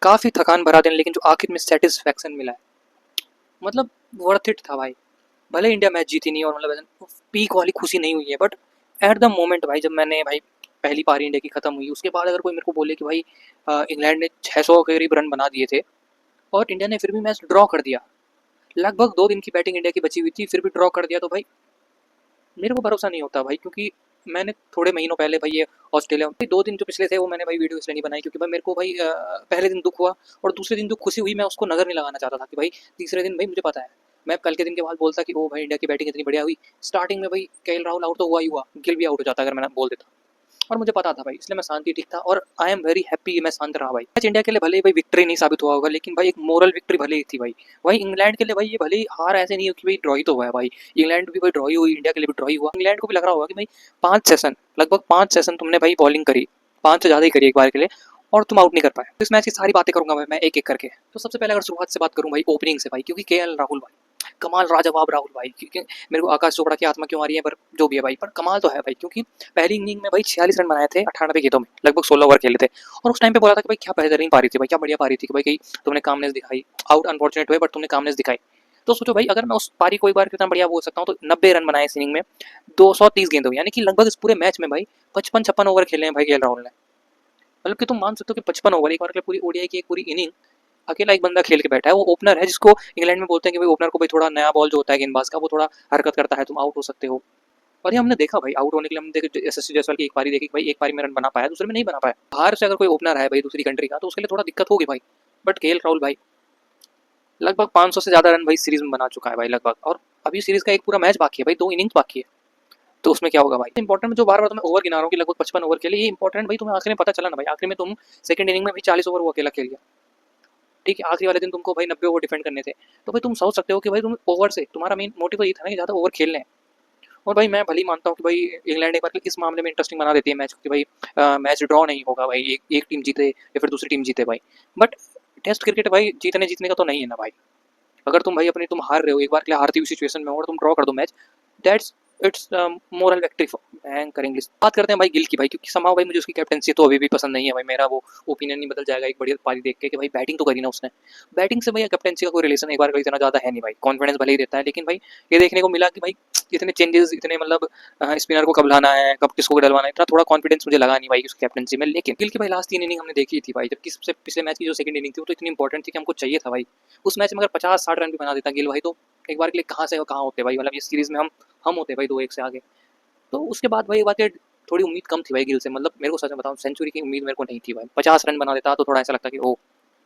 काफ़ी थकान भरा दिन, लेकिन जो आखिर में सेटिस्फैक्शन मिला है, मतलब वर्थ इट था भाई। भले इंडिया मैच जीती नहीं और मतलब पीक वाली खुशी नहीं हुई है, बट एट द मोमेंट भाई, जब मैंने भाई पहली पारी इंडिया की ख़त्म हुई, उसके बाद अगर कोई मेरे को बोले कि भाई इंग्लैंड ने 600 के करीब रन बना दिए थे और इंडिया ने फिर भी मैच ड्रॉ कर दिया, लगभग 2 दिन की बैटिंग इंडिया की बची हुई थी, फिर भी ड्रॉ कर दिया, तो भाई मेरे को भरोसा नहीं होता भाई। क्योंकि मैंने थोड़े महीनों पहले भाई ये ऑस्ट्रेलिया भाई 2 दिन जो पिछले थे वो मैंने भाई वीडियो इसलिए नहीं बनाई क्योंकि भाई मेरे को भाई पहले दिन दुख हुआ और दूसरे दिन जो खुशी हुई मैं उसको नज़र नहीं लगाना चाहता था कि भाई तीसरे दिन भाई मुझे पता है मैं कल के दिन के बाद बोलता कि ओ भाई इंडिया की बैटिंग इतनी बढ़िया हुई। स्टार्टिंग में भाई केएल राहुल आउट तो हुआ ही हुआ, गिल भी आउट हो जाता अगर मैं बोल देता, और मुझे पता था भाई, इसलिए मैं शांति ठीक था और आई एम वेरी हैप्पी मैं शांत रहा भाई। मैच इंडिया के लिए भले ही भाई विक्ट्री नहीं साबित हुआ होगा, लेकिन भाई एक मोरल विक्ट्री भले ही थी भाई। भाई इंग्लैंड के लिए भाई ये भले ही हार ऐसे नहीं हो कि भाई ड्रॉ ही तो हुआ है भाई, इंग्लैंड भी भाई ड्रॉ ही हुई, इंडिया के लिए भी ड्रॉ ही हुआ। इंग्लैंड को भी लग रहा होगा कि भाई 5 सेशन, लगभग 5 सेशन तुमने भाई बॉलिंग करी, 5 से ज़्यादा ही करी एक बार के लिए, और तुम आउट नहीं कर पाए। तो इस मैच की सारी बातें करूंगा मैं एक एक करके। तो सबसे पहले अगर शुरुआत से बात करूं भाई ओपनिंग से भाई, क्योंकि केएल राहुल भाई कमाल, लाजवाब राहुल भाई। क्योंकि मेरे को आकाश चोपड़ा की आत्मा क्यों आ रही है, पर जो भी है भाई, पर कमाल तो है भाई। क्योंकि पहली इनिंग में भाई 46 रन बनाए थे 98 गेंदों में, लगभग 16 ओवर खेले थे, और उस टाइम पे बोला था कि भाई क्या बेहतरीन पारी थी भाई, क्या बढ़िया पारी थी कि भाई कहीं तुमने कामनेस दिखाई, आउट अनफॉर्चुनेट हुए बट तुमने कामनेस दिखाई। तो सोचो भाई अगर मैं उस पारी को एक बार कितना बढ़िया बोल सकता हूँ, तो 90 रन बनाए इस इनिंग में, 230 गेंदों, यानी कि लगभग इस पूरे मैच में भाई 55-56 ओवर खेले हैं भाई केएल राहुल ने। मतलब कि तुम मान सकते हो कि 55 ओवर एक बार के लिए पूरी ओडीआई की एक पूरी इनिंग अकेला एक बंदा खेल के बैठा है। वो ओपनर है जिसको इंग्लैंड में बोलते हैं कि भाई ओपनर को भाई थोड़ा नया बॉल जो होता है गेंदबाज का वो थोड़ा हरकत करता है, तुम आउट हो सकते हो। और ये हमने देखा भाई, आउट होने के लिए हमने देखा एसएससी जायसवाल की एक पारी देखी भाई, एक पारी में रन बना पाया, दूसरे में नहीं बना पाया। बाहर से अगर कोई ओपनर है भाई दूसरी कंट्री का तो उसके लिए थोड़ा दिक्कत होगी भाई। बट केएल राहुल भाई लगभग 500 से ज़्यादा रन भाई सीरीज में बना चुका है भाई लगभग, और अभी सीरीज का एक पूरा मैच बाकी है भाई, 2 इनिंग्स बाकी है। तो उसमें क्या होगा भाई इंपॉर्टेंट, जो बार बार तुम्हें ओवर गिना रहा हूँ कि लगभग 55 ओवर के लिए, ये इंपॉर्टेंट भाई तुम्हें आखिर में पता चला ना भाई, आखिर में तुम सेकंड इनिंग में भाई 40 ओवर वो अकेला खेल गया। ठीक है, आखिरी वाले दिन तुमको भाई 90 ओवर डिफेंड करने थे, तो भाई तुम सोच सकते हो कि भाई तुम ओवर से तुम्हारा मेन मोटिव ये था ना कि ज़्यादा ओवर खेलने हैं। और भाई मैं भली मानता हूँ कि भाई इंग्लैंड एक बार इस मामले में इंटरेस्टिंग बना देती है मैच, क्योंकि भाई मैच ड्रॉ नहीं होगा भाई, एक टीम जीते या फिर दूसरी टीम जीते भाई। बट टेस्ट क्रिकेट भाई जीतने जीतने का तो नहीं है ना भाई। अगर तुम भाई अपनी तुम हार रहे हो, एक बार के लिए हारती हुई सिचुएशन में हो और तुम ड्रॉ कर दो match, that's it's moral victory भयंकर इंग्लिश। बात करते हैं भाई गिल की भाई, क्योंकि समाव भाई मुझे उसकी कैप्टनसी तो अभी भी पसंद नहीं है भाई, मेरा वो ओपिनियन नहीं बदल जाएगा एक बढ़िया पारी देख के कि भाई बैटिंग तो करी ना उसने। बैटिंग से भाई कैप्टनसी का कोई रिलेशन एक बार का इतना ज़्यादा है नहीं भाई, कॉन्फिडेंस भले ही देता है, लेकिन भाई ये देखने को मिला कि भाई इतने चेंजेस, इतने मतलब स्पिनर को कब लाना है, कब किसको डलवाना है, इतना थोड़ा कॉन्फिडेंस मुझे लगा नहीं भाई उसकी कैप्टनसी में। लेकिन गिल की भाई लास्ट 3 इनिंग हमने देखी थी भाई, जबकि सबसे पिछले मैच की जो सेकंड इनिंग थी वो तो इतनी इंपॉर्टेंट थी कि हमको चाहिए था भाई उस मैच में अगर 50-60 रन भी बना देता गिल भाई, तो एक बार के लिए कहाँ से कहाँ होते भाई, मतलब इस सीरीज में हम होते भाई 2-1 से आगे। तो उसके बाद भाई एक बात थोड़ी उम्मीद कम थी भाई गिल से, मतलब मेरे को सच में बताऊं सेंचुरी की उम्मीद मेरे को नहीं थी भाई। 50 रन बना देता तो थोड़ा ऐसा लगता कि ओ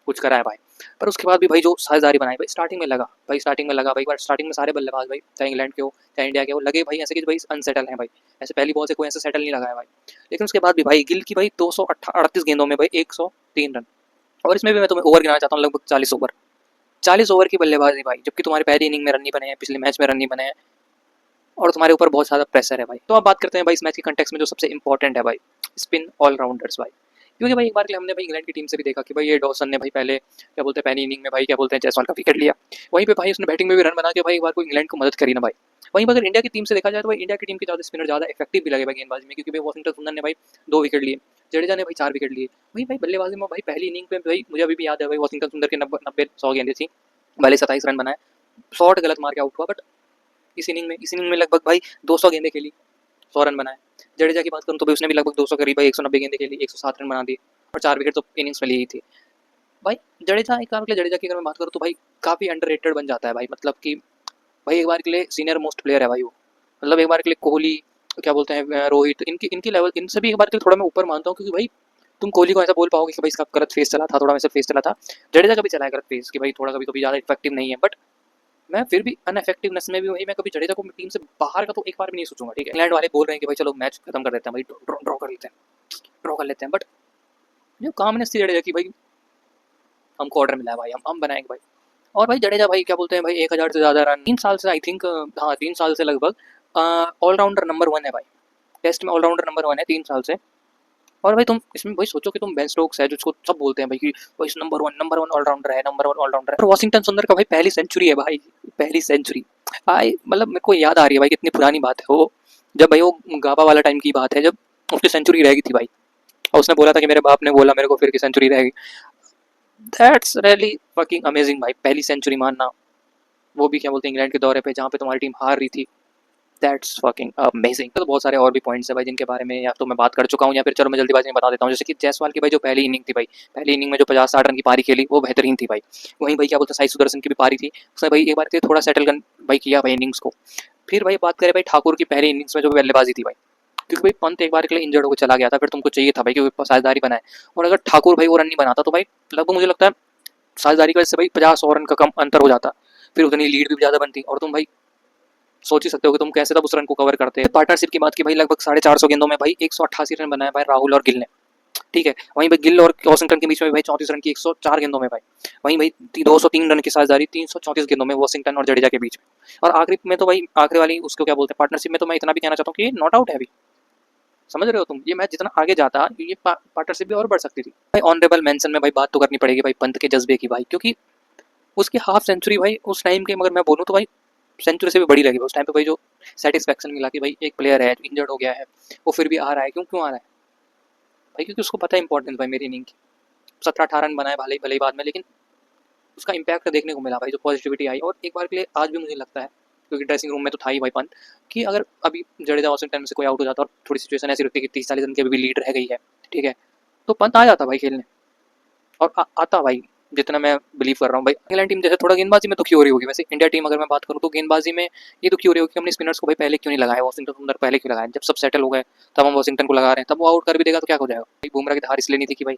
कुछ करा है भाई। पर उसके बाद भी भाई जो साझेदारी बनाई भाई, स्टार्टिंग में लगा भाई, बट स्टार्टिंग में सारे बल्लेबाज भाई चाहे इंग्लैंड के हो चाहे इंडिया के हो लगे भाई ऐसे कि भाई अनसेटल हैं भाई, ऐसे पहली बॉल से कोई ऐसे सेटल नहीं लगा है भाई। लेकिन उसके बाद भी भाई गिल की भाई 238 गेंदों में भाई 103 रन, और इसमें भी मैं तुम्हें ओवर गिनाना चाहता हूँ, लगभग 40 ओवर, 40 ओवर की बल्लेबाजी भाई, जबकि तुम्हारे पहली इनिंग में रन नहीं बने हैं, पिछले मैच में रन नहीं बने हैं, और तुम्हारे ऊपर बहुत ज़्यादा प्रेशर है भाई। तो अब बात करते हैं भाई इस मैच के कंटेक्स्ट में जो सबसे इंपॉर्टेंट है भाई, स्पिन ऑलराउंडर्स भाई। क्योंकि भाई एक बार के लिए हमने भाई इंग्लैंड की टीम से भी देखा कि भाई ये डॉसन ने भाई पहले क्या बोलते हैं पहली इनिंग में भाई क्या बोलते हैं जायसवाल का विकेट लिया, वहीं पे भाई उसने बैटिंग में भी रन बना के भाई एक बार को इंग्लैंड को मदद करी ना भाई। वहीं पर अगर इंडिया की टीम से देखा जाए तो भाई इंडिया की टीम के ज़्यादा स्पिनर ज़्यादा इफेक्टिव भी लगे भाई गेंदबाजी में, क्योंकि भाई वॉशिंगटन सुंदर ने भाई 2 विकेट लिए, जडेजा ने भाई 4 विकेट लिए। वहीं भाई बल्लेबाजी में भाई पहली इनिंग पे भाई मुझे अभी भी याद है भाई वॉशिंगटन सुंदर के 90-100 गेंदें थी, भले 27 रन बनाए, शॉट गलत मार के आउट हुआ, बट इस इनिंग में लगभग भाई 200 गेंदें खेली, 100 रन बनाए। जडेजा की बात करूँ तो भाई उसने भी लगभग 200 करीब भाई 190 गेंदें खेली, 107 रन बना दिए, और 4 विकेट तो इनिंग्स में ली ही थी भाई। जडेजा एक बार के लिए जडेजा की अगर मैं बात करूँ तो भाई काफ़ी अंडररेटेड बन जाता है भाई, मतलब कि भाई एक बार के लिए सीनियर मोस्ट प्लेयर है भाई वो, मतलब एक बार के लिए कोहली क्या बोलते हैं रोहित, इनकी इनकी लेवल इनसे भी एक बार के लिए थोड़ा मैं ऊपर मानता हूँ, क्योंकि भाई तुम कोहली को ऐसा बोल पाओगे कि भाई इसका गलत फेस चला था, थोड़ा वैसा फेस चला था, जडेजा का भी चला है गलत फेस कि भाई थोड़ा कभी कभी ज़्यादा इफेक्टिव नहीं है, बट मैं फिर भी अनइफेक्टिवनेस में भी वही मैं कभी जडेजा को टीम से बाहर का तो एक बार भी नहीं सोचूंगा। ठीक है, इंग्लैंड वाले बोल रहे हैं कि भाई चलो मैच खत्म कर देते हैं भाई, ड्रॉ कर लेते हैं, ड्रॉ कर लेते हैं, बट जो कामनेस थी जडेजा की भाई, हमको ऑर्डर मिला है भाई, हम बनाएंगे भाई। और भाई जडेजा भाई क्या बोलते हैं भाई 1000 से ज़्यादा रन 3 साल से आई थिंक, हाँ 3 साल से लगभग ऑलराउंडर नंबर 1 है भाई, टेस्ट में ऑलराउंडर नंबर 1 है 3 साल से। और भाई तुम इसमें भाई सोचो कि तुम बेन स्टोक्स है जिसको सब बोलते हैं भाई कि भाई नंबर वन ऑलराउंडर है, नंबर 1 ऑलराउंडर है, और वॉशिंगटन सुंदर का भाई पहली सेंचुरी है भाई, पहली सेंचुरी भाई, मतलब मेरे को याद आ रही है भाई कितनी पुरानी बात है वो, जब भाई वो गाबा वाला टाइम की बात है जब उसकी सेंचुरी रह गई थी भाई, और उसने बोला था कि मेरे बाप ने बोला मेरे को फिर की सेंचुरी रहेगी। दैट्स रियली फकिंग अमेजिंग भाई, पहली सेंचुरी मारना, वो भी क्या बोलते हैं इंग्लैंड के दौरे पे जहाँ पे तुम्हारी टीम हार रही थी। That's fucking amazing. तो बहुत सारे और भी पॉइंट्स है भाई जिनके बारे में या तो मैं बात कर चुका हूँ या फिर चलो मैं जल्दीबाजी में बता देता हूँ। जैसे कि जायसवाल की भाई जो पहली इनिंग थी भाई, पहली इनिंग में जो 50-60 रन की पारी खेली वो बेहतरीन थी भाई। वहीं भाई क्या बोलते हैं साई सुदर्शन की भी पारी थी, उसने भाई एक बार के लिए थोड़ा सेटल कर भाई किया भाई इनिंग्स को। फिर भाई बात करें भाई ठाकुर की पहली इनिंग्स में जो बल्लेबाजी थी भाई, क्योंकि भाई पंत एक बार के लिए इंजर्ड होकर चला गया था, फिर तुमको चाहिए था भाई कि साझेदारी बनाए, और अगर ठाकुर भाई वो रन नहीं बनाता तो भाई लगभग मुझे लगता है साझेदारी की वजह से भाई 50-100 रन का कम अंतर हो जाता, फिर उतनी लीड भी ज़्यादा बनती, और तुम भाई सोच ही सकते हो कि तुम कैसे तब उस रन को कवर करते हैं। पार्टनरशिप की बात की भाई लगभग 450 गेंदों में भाई 188 रन बनाए भाई राहुल और गिल ने, ठीक है। वहीं भाई गिल और वॉशिंगटन के बीच में भाई 34 रन की 104 गेंदों में भाई, वहीं भाई 203 रन की साझेदारी 334 गेंदों में वॉशिंगटन और जडेजा के बीच में। और आखिरी में तो भाई आखिरी वाली उसको क्या बोलते हैं पार्टनरशिप में, तो मैं इतना भी कहना चाहता हूँ कि ये नॉट आउट है अभी, समझ रहे हो तुम, ये मैच जितना आगे जाता ये पार्टनरशिप भी और बढ़ सकती थी भाई। ऑनरेबल मेंशन में भाई बात तो करनी पड़ेगी भाई पंत के जज्बे की भाई, क्योंकि उसकी हाफ सेंचुरी भाई उस टाइम के मगर मैं बोलूँ तो भाई सेंचुरी से भी बड़ी लगी उस टाइम पे भाई, जो सेटिस्फेक्शन मिला कि भाई एक प्लेयर है इंजर्ड हो गया है वो फिर भी आ रहा है, क्यों क्यों आ रहा है भाई, क्योंकि उसको पता है इंपॉर्टेंस भाई मेरी इनिंग की। 17-18 रन बनाए भले ही बाद में, लेकिन उसका इम्पैक्ट देखने को मिला भाई, जो पॉजिटिविटी आई। और एक बार के लिए आज भी मुझे लगता है, क्योंकि ड्रेसिंग रूम में तो था ही भाई पंत, कि अगर अभी जडेजा वॉशिंगटन में से कोई आउट हो जाता और थोड़ी सिचुएशन ऐसी रहती कि 30-40 रन की अभी भी लीड रह गई है, ठीक है, तो पंत आ जाता भाई खेलने, और आता भाई, जितना मैं बिलीव कर रहा हूँ भाई। इंग्लैंड टीम जैसे थोड़ा गेंदबाजी में दुखी हो रही होगी, वैसे इंडिया टीम अगर मैं बात करूँ तो गेंदबाजी में ये दुखी हो रही होगी कि हमने स्पिनर्स को भाई पहले क्यों नहीं लगाया, वॉशिंगटन सुंदर पहले क्यों लगाया, जब सब सेटल हो गए तब हम वॉशिंगटन को लगा रहे हैं, तब वो आउट कर भी देगा तो क्या हो जाएगा भाई। बुमराह की धार इसलिए नहीं थी कि भाई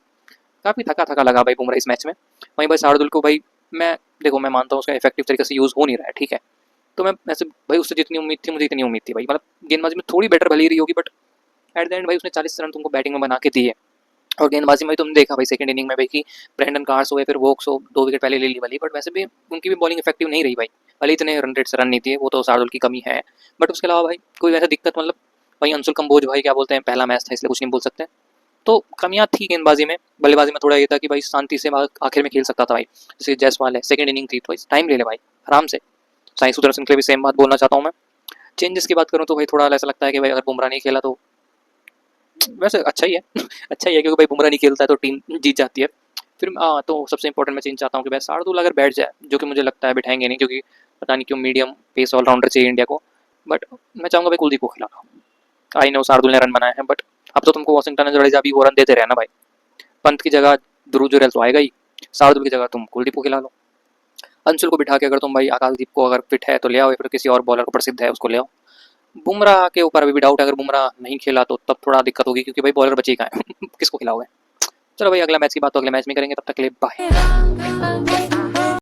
काफ़ी थका थका लगा भाई बुमराह इस मैच में। वहीं भाई शार्दुल को भाई मैं देखो मैं मानता हूँ उसका इफेक्टिव तरीके से यूज़ हो नहीं रहा है, ठीक है, तो मैं ऐसे भाई उससे जितनी उम्मीद थी मुझे इतनी उम्मीद थी भाई, मतलब गेंदबाजी में थोड़ी बेटर भली रही होगी, बट एट द एंड भाई उसने 40 रन तुमको बैटिंग में बना के दिए। और गेंदबाजी में तुमने देखा भाई सेकंड इनिंग में भाई कि ब्रेंडन कार्स हो या फिर वोक्स हो 2 विकेट पहले ले ली वाली, बट वैसे भी उनकी भी बॉलिंग इफेक्टिव नहीं रही भाई, भले इतने रन रेट से रन नहीं दिए, वो तो शार्दुल की कमी है, बट उसके अलावा भाई कोई वैसा दिक्कत मतलब वहीं अंशुल कंबोज भाई क्या बोलते हैं पहला मैच था इसलिए कुछ नहीं बोल सकते, तो कमियां थी गेंदबाजी में। बल्लेबाजी में थोड़ा ये था कि भाई शांति से आखिर में खेल सकता था भाई, जैसे जायसवाल है सेकंड इनिंग थी तो टाइम ले ले भाई आराम से। साई सुदर्शन के लिए भी सेम बात बोलना चाहता हूँ मैं। चेंजेस की बात करूँ तो भाई थोड़ा ऐसा लगता है कि भाई अगर बुमराह नहीं खेला तो वैसे अच्छा ही है अच्छा ही है, क्योंकि भाई बुमराह नहीं खेलता है तो टीम जीत जाती है। फिर तो सबसे इंपॉर्टेंट मैं चेंज चाहता हूँ कि भाई शार्दुल अगर बैठ जाए, जो कि मुझे लगता है बैठाएंगे नहीं, क्योंकि पता नहीं क्यों मीडियम पेस ऑलराउंडर चाहिए इंडिया को, बट मैं चाहूँगा भाई कुलदीप को खिलाना। आई नो शार्दुल ने रन बनाए हैं, बट अब तो तुमको वॉशिंगटन और जडेजा भी वो रन देते रहना भाई, पंत की जगह ध्रुव जुरैल तो आएगा ही, शार्दुल की जगह तुम कुलदीप को खिला लो। अंशुल को बिठा के अगर तुम भाई आकाशदीप को अगर फिट है तो ले आओ, या फिर किसी और बॉलर को प्रसिद्ध है उसको ले आओ। बुमराह के ऊपर अभी भी डाउट है, अगर बुमराह नहीं खेला तो तब थोड़ा दिक्कत होगी, क्योंकि भाई बॉलर बचे ही कहाँ है किसको खिलाओगे। चलो भाई अगला मैच की बात तो अगले मैच में करेंगे, तब तक के लिए बाय।